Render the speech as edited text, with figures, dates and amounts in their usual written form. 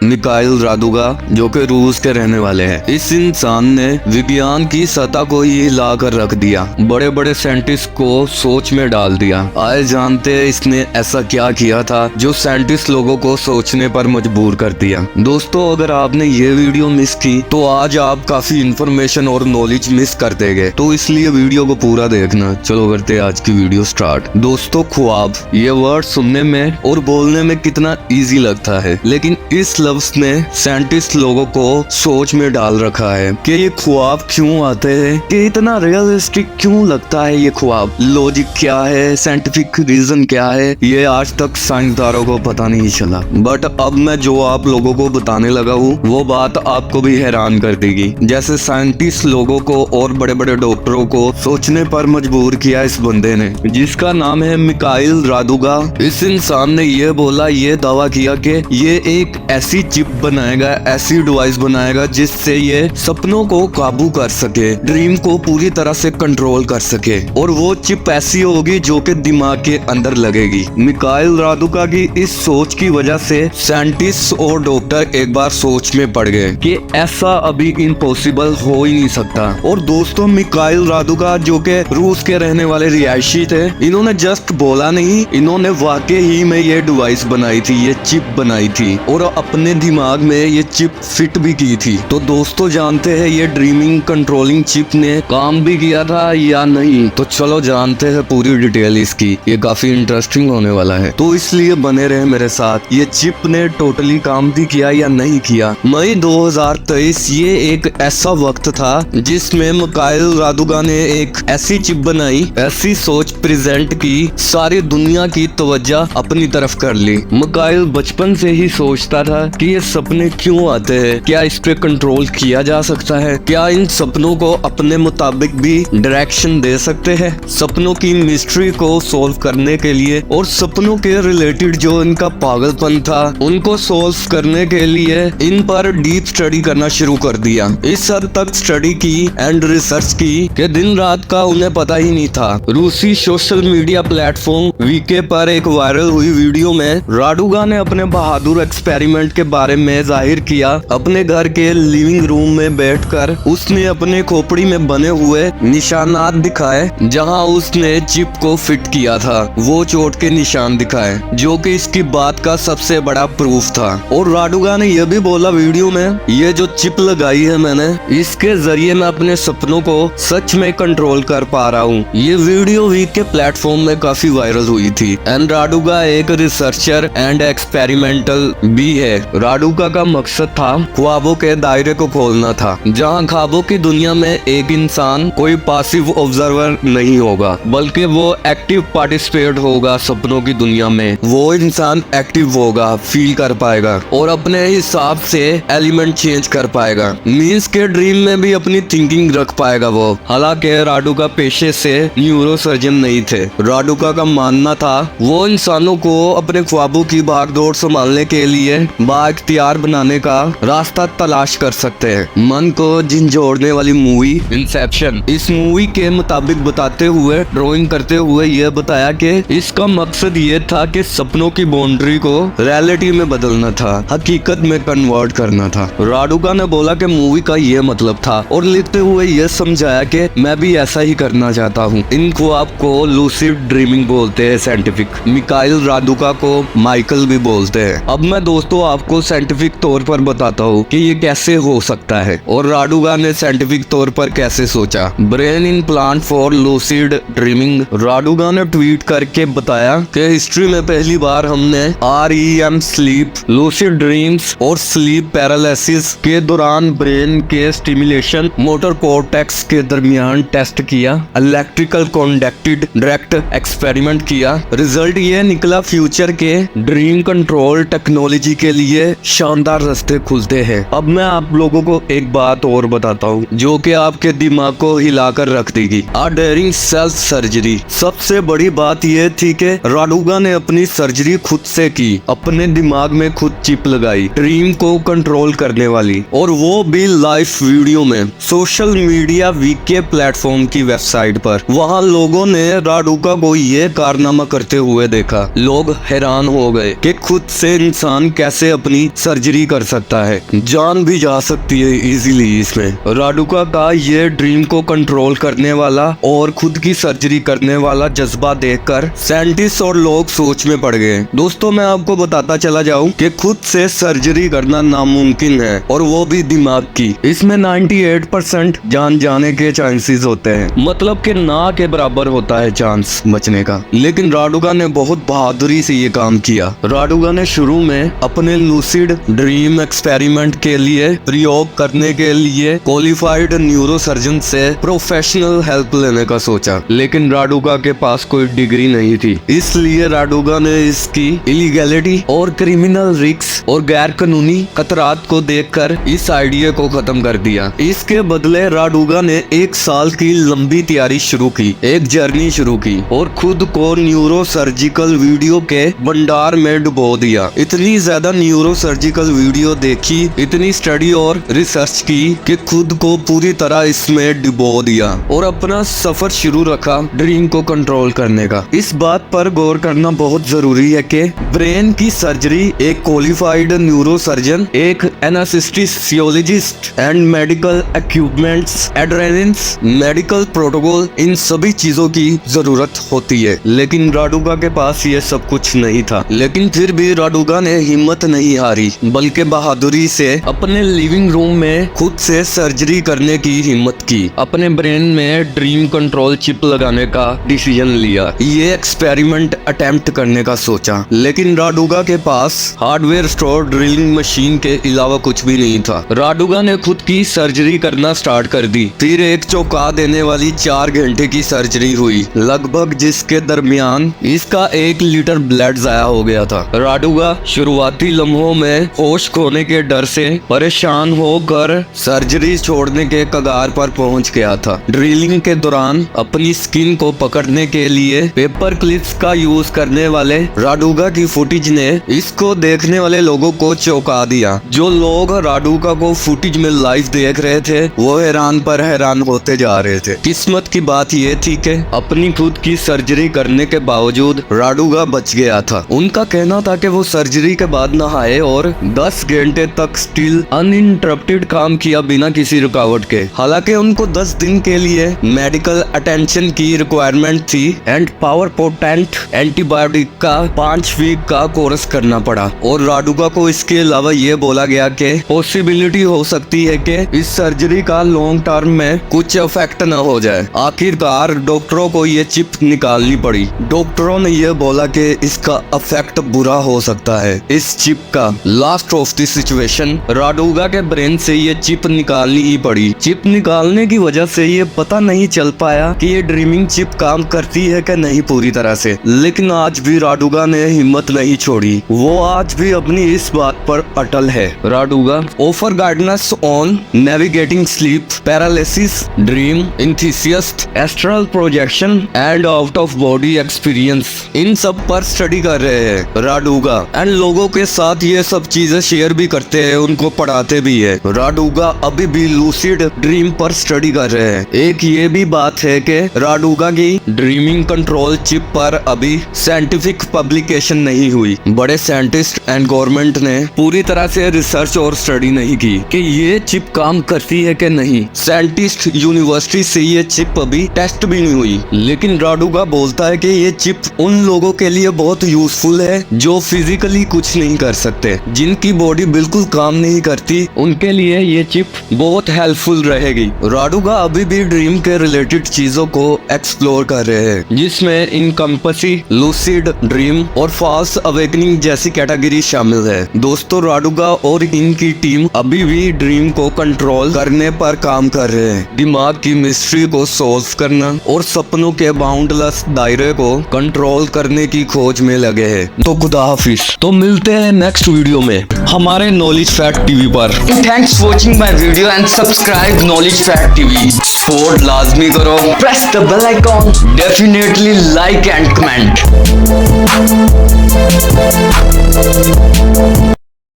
Mikail Raduga, जो कि रूस के रहने वाले हैं। इस इंसान ने विज्ञान की सतह को ही हिला कर रख दिया, बड़े बड़े साइंटिस्ट को सोच में डाल दिया। आए जानते हैं इसने ऐसा क्या किया था जो साइंटिस्ट लोगों को सोचने पर मजबूर कर दिया। दोस्तों, अगर आपने ये वीडियो मिस की तो आज आप काफी इंफॉर्मेशन और नॉलेज मिस कर देंगे, तो इसलिए वीडियो को पूरा देखना। चलो करते हैं आज की वीडियो स्टार्ट। दोस्तों, ख्वाब, ये वर्ड सुनने में और बोलने में कितना इजी लगता है, लेकिन इस लफ्ज ने साइंटिस्ट लोगों को सोच में डाल रखा है कि ये ख्वाब क्यों आते हैं, कि इतना रियलिस्टिक क्यों लगता है ये ख्वाब, लॉजिक क्या है, साइंटिफिक रीजन क्या है, ये आज तक साइंसदानों को पता नहीं चला। बट अब मैं जो आप लोगों को बताने लगा हूँ वो बात आपको भी हैरान कर देगी। जैसे साइंटिस्ट लोगों को और बड़े बड़े डॉक्टरों को सोचने पर मजबूर किया इस बंदे ने, जिसका नाम है मिकाइल रादुगा। इस इंसान ने ये बोला, ये दावा किया कि ये एक ऐसी चिप बनाएगा, ऐसी डिवाइस बनाएगा जिससे ये सपनों को काबू कर सके, ड्रीम को पूरी तरह से कंट्रोल कर सके, और वो चिप ऐसी होगी जो कि दिमाग के अंदर लगेगी। मिकाइल रादुगा की इस सोच की वजह से साइंटिस्ट और डॉक्टर एक बार सोच में पड़ गए कि ऐसा अभी इम्पॉसिबल हो ही नहीं सकता। और दोस्तों, मिकाइल रादुगा जो कि रूस के रहने वाले रिहायशी थे, इन्होंने जस्ट बोला नहीं, इन्होंने वाकई ही में ये डिवाइस बनाई थी, ये चिप बनाई थी, और अपने दिमाग में ये चिप फिट भी की थी। तो दोस्तों, जानते हैं ये ड्रीमिंग कंट्रोलिंग चिप ने काम भी किया था या नहीं? तो चलो जानते हैं पूरी डिटेल इसकी, ये काफी इंटरेस्टिंग होने वाला है, तो इसलिए बने रहे मेरे साथ। ये चिप ने टोटली काम भी किया या नहीं किया? मई 2023 ये एक ऐसा वक्त था जिसमें मिकाइल रादुगा ने एक ऐसी चिप बनाई, ऐसी सोच प्रेजेंट की, सारी दुनिया की तवज्जो अपनी तरफ कर ली। मिकाइल बचपन से ही सोचता था कि ये सपने क्यों आते हैं, क्या इस पे कंट्रोल किया जा सकता है, क्या इन सपनों को अपने मुताबिक भी डायरेक्शन दे सकते हैं, सपनों की मिस्ट्री को सोल्व करने के लिए, और सपनों के रिलेटेड जो इनका पागलपन था उनको सोल्व करने के लिए इन पर डीप स्टडी करना शुरू कर दिया। इस हद तक स्टडी की एंड रिसर्च की कि दिन रात का उन्हें पता ही नहीं था। रूसी सोशल मीडिया प्लेटफॉर्म वीके पर एक वायरल हुई वीडियो में रादुगा ने अपने बहादुर एक्सपेरिमेंट के बारे में जाहिर किया। अपने घर के लिविंग रूम में बैठकर उसने अपने खोपड़ी में बने हुए निशानात दिखाए, जहां उसने चिप को फिट किया था, वो चोट के निशान दिखाए, जो कि इसकी बात का सबसे बड़ा प्रूफ था। और रादुगा ने यह भी बोला वीडियो में, ये जो चिप लगाई है मैंने, इसके जरिए मैं अपने सपनों को सच में कंट्रोल कर पा रहा हूँ। ये वीडियो वीक के प्लेटफॉर्म में काफी वायरल हुई थी। एंड रादुगा एक रिसर्चर एंड एक्सपेरिमेंटल भी है। रादुगा का मकसद था ख्वाबों के दायरे को खोलना था, जहाँ ख्वाबों की दुनिया में एक इंसान कोई पासिव ऑब्जर्वर नहीं होगा, बल्कि वो एक्टिव पार्टिसिपेट होगा सपनों की दुनिया में। वो इंसान एक्टिव होगा, फील कर पाएगा और अपने हिसाब से एलिमेंट चेंज कर पाएगा, मीन्स के ड्रीम में भी अपनी थिंकिंग रख पाएगा वो। हालांकि रादुगा पेशे से न्यूरोसर्जन नहीं थे। रादुगा का मानना था वो इंसानों को अपने ख्वाबों की भागदौड़ संभालने के लिए बाइख्तियार बनाने का रास्ता तलाश कर सकते हैं। मन को झंझोड़ने वाली मूवी इंसेप्शन इस मूवी के मुताबिक बताते हुए, ड्राइंग करते हुए ये बताया कि इसका मकसद ये था कि सपनों की बाउंड्री को रियलिटी में बदलना था, हकीकत में कन्वर्ट करना था। रादुगा ने बोला कि मूवी का ये मतलब था, और लिखते हुए ये समझाया कि मैं भी ऐसा ही करना चाहता हूँ। इन ख्वाब को लूसिड ड्रीमिंग बोलते हैं साइंटिफिक। मिकाइल रादुगा को माइकल भी बोलते हैं। अब मैं दोस्तों आपको साइंटिफिक तौर पर बताता हूँ कि ये कैसे हो सकता है और रादुगा ने साइंटिफिक तौर पर कैसे सोचा। Brain implant for lucid dreaming. Raduga ने ट्वीट करके बताया कि हिस्ट्री में पहली बार हमने REM स्लीप, लूसिड ड्रीम्स और स्लीप पैरालिसिस के दौरान ब्रेन के स्टिमुलेशन, मोटर कॉर्टेक्स के दरमियान टेस्ट किया, इलेक्ट्रिकल कॉन्डक्टेड डायरेक्ट एक्सपेरिमेंट किया। रिजल्ट ये निकला, फ्यूचर के ड्रीम कंट्रोल टेक्नोलॉजी के लिए शानदार रास्ते खुलते हैं। अब मैं आप लोगों को एक बात और बताता हूँ जो कि आपके दिमाग को हिलाकर रख देगी। Daring self surgery. सबसे बड़ी बात यह थी कि रादुगा ने अपनी सर्जरी खुद से की, अपने दिमाग में खुद चिप लगाई, ड्रीम को कंट्रोल करने वाली, और वो भी लाइव वीडियो में सोशल मीडिया वीक के प्लेटफॉर्म की वेबसाइट पर। वहाँ लोगों ने रादुगा को ये कारनामा करते हुए देखा। लोग हैरान हो गए कि खुद से इंसान कैसे अपनी अपनी सर्जरी कर सकता है, जान भी जा सकती है इजीली इसमें। राडुका का ये ड्रीम को कंट्रोल करने वाला और खुद की सर्जरी करने वाला जज्बा देखकर साइंटिस्ट और लोग सोच में पड़ गए। दोस्तों मैं आपको बताता चला जाऊं कि खुद से सर्जरी करना नामुमकिन है, और वो भी दिमाग की। इसमें 98% जान जाने के चांसेस होते हैं, मतलब कि ना के बराबर होता है चांस बचने का। लेकिन राडुका ने बहुत बहादुरी से ये काम किया। राडुका ने शुरू में अपने लूसिड ड्रीम एक्सपेरिमेंट के लिए प्रयोग करने के लिए क्वालिफाइड न्यूरोसर्जन से प्रोफेशनल हेल्प लेने का सोचा, लेकिन राडुका के पास कोई डिग्री नहीं थी। इसलिए राडुका ने इसकी इलीगैलिटी और क्रिमिनल रिस्क और गैर कानूनी खतरात को देखकर इस आइडिया को खत्म कर दिया। इसके बदले राडुका ने 1 साल की लंबी तैयारी शुरू की, एक जर्नी शुरू की और खुद को न्यूरो सर्जिकल वीडियो के भंडार में डुबो दिया। इतनी ज्यादा न्यूरो सर्जिकल वीडियो देखी, इतनी स्टडी और रिसर्च की कि खुद को पूरी तरह इसमें डुबो दिया और अपना सफर शुरू रखा ड्रीम को कंट्रोल करने का। इस बात पर गौर करना बहुत जरूरी है कि ब्रेन की सर्जरी एक क्वालिफाइड न्यूरो सर्जन, एक anaesthesiologist and medical equipments, adrenalins, medical protocol, इन सभी चीजों की जरूरत होती है। लेकिन राडुका के पास ये सब कुछ नहीं था। लेकिन फिर भी राडुका ने हिम्मत नहीं हारी, बल्कि बहादुरी से अपने लिविंग रूम में खुद से सर्जरी करने की हिम्मत की। अपने ब्रेन में ड्रीम कंट्रोल चिप लगाने का डिसीजन लिया, ये एक्सपेरिमेंट अटेम्प्ट करने का सोचा। लेकिन राडुका के पास हार्डवेयर स्टोर ड्रिलिंग मशीन के अलावा कुछ भी नहीं था। राडुका ने खुद की सर्जरी करना स्टार्ट कर दी। फिर एक चौंका देने वाली 4 घंटे की सर्जरी हुई, लगभग जिसके दरमियान इसका 1 लीटर ब्लड जाया हो गया था। राडुका शुरुआती लम्हों में होश खोने के डर से परेशान होकर सर्जरी छोड़ने के कगार पर पहुंच गया था। ड्रिलिंग के दौरान अपनी स्किन को पकड़ने के लिए पेपर क्लिप्स का यूज करने वाले राडुका की फुटेज ने इसको देखने वाले लोगों को चौंका दिया। जो लोग राडुका को फुटेज में लाइव देख रहे थे वो हैरान पर हैरान होते जा रहे थे। किस्मत की बात ये थी कि अपनी खुद की सर्जरी करने के बावजूद राडुका बच गया था। उनका कहना था कि वो सर्जरी के बाद नहाए और 10 घंटे तक स्टिल अनइंटरप्टेड काम किया बिना किसी रुकावट के। हालांकि उनको 10 दिन के लिए मेडिकल अटेंशन की रिक्वायरमेंट थी एंड पावर पोटेंट एंटीबायोटिक का 5 वीक का कोर्स करना पड़ा। और राडुका को इसके अलावा ये बोला गया कि पॉसिबिलिटी हो सकती है कि इस सर्जरी का लॉन्ग टर्म में कुछ इफेक्ट न हो जाए। आखिरकार डॉक्टरों को ये चिप निकालनी पड़ी। डॉक्टरों ने ये बोला कि इसका इफेक्ट बुरा हो सकता है। इस चिप का लास्ट ऑफ द सिचुएशन राडुका के ब्रेन से ये चिप निकालनी ही पड़ी। चिप निकालने की वजह से ये पता नहीं चल पाया कि ये ड्रीमिंग चिप काम करती है कि नहीं पूरी तरह से। लेकिन आज भी राडुका ने हिम्मत नहीं छोड़ी, वो आज भी अपनी इस बात पर अटल है। Raduga offer guidance on navigating sleep paralysis, dream enthusiast, astral projection and out of body experience, इन सब पर स्टडी कर रहे हैं राडुका। एंड लोगों के साथ ये सब चीजें शेयर भी करते हैं, उनको पढ़ाते भी है। राडुका अभी भी लूसिड ड्रीम पर स्टडी कर रहे हैं। एक ये भी बात है कि राडुका की ड्रीमिंग कंट्रोल चिप पर अभी साइंटिफिक पब्लिकेशन नहीं हुई। बड़े साइंटिस्ट एंड गवर्नमेंट ने पूरी तरह से रिसर्च और स्टडी नहीं की कि ये चिप काम करती है कि नहीं। साइंटिस्ट यूनिवर्सिटी से ये चिप अभी टेस्ट भी नहीं हुई। लेकिन राडुका बोलता है कि ये चिप उन लोगों के लिए बहुत यूजफुल है जो फिजिकली कुछ नहीं कर सकते, जिनकी बॉडी बिल्कुल काम नहीं करती, उनके लिए ये चिप बहुत हेल्पफुल रहेगी। राडुका अभी भी ड्रीम के रिलेटेड चीजों को एक्सप्लोर कर रहे हैं, जिसमें इनकम्पसी, लूसिड ड्रीम और फास्ट अवेकनिंग जैसी कैटेगरी शामिल है। दोस्तों राडुका और इनकी टीम अभी भी ड्रीम को कंट्रोल करने पर काम कर रहे हैं। दिमाग की मिस्ट्री को सॉल्व करना और सपनों के बाउंडलेस दायरे को कंट्रोल करने की खोज में लगे हैं। तो खुदा हाफिज। तो मिलते हैं नेक्स्ट वीडियो में हमारे नॉलेज फैक्ट टीवी पर। Thanks for watching my video and subscribe Knowledge Fact TV. Support लाजमी करो, press the bell icon, definitely like and comment.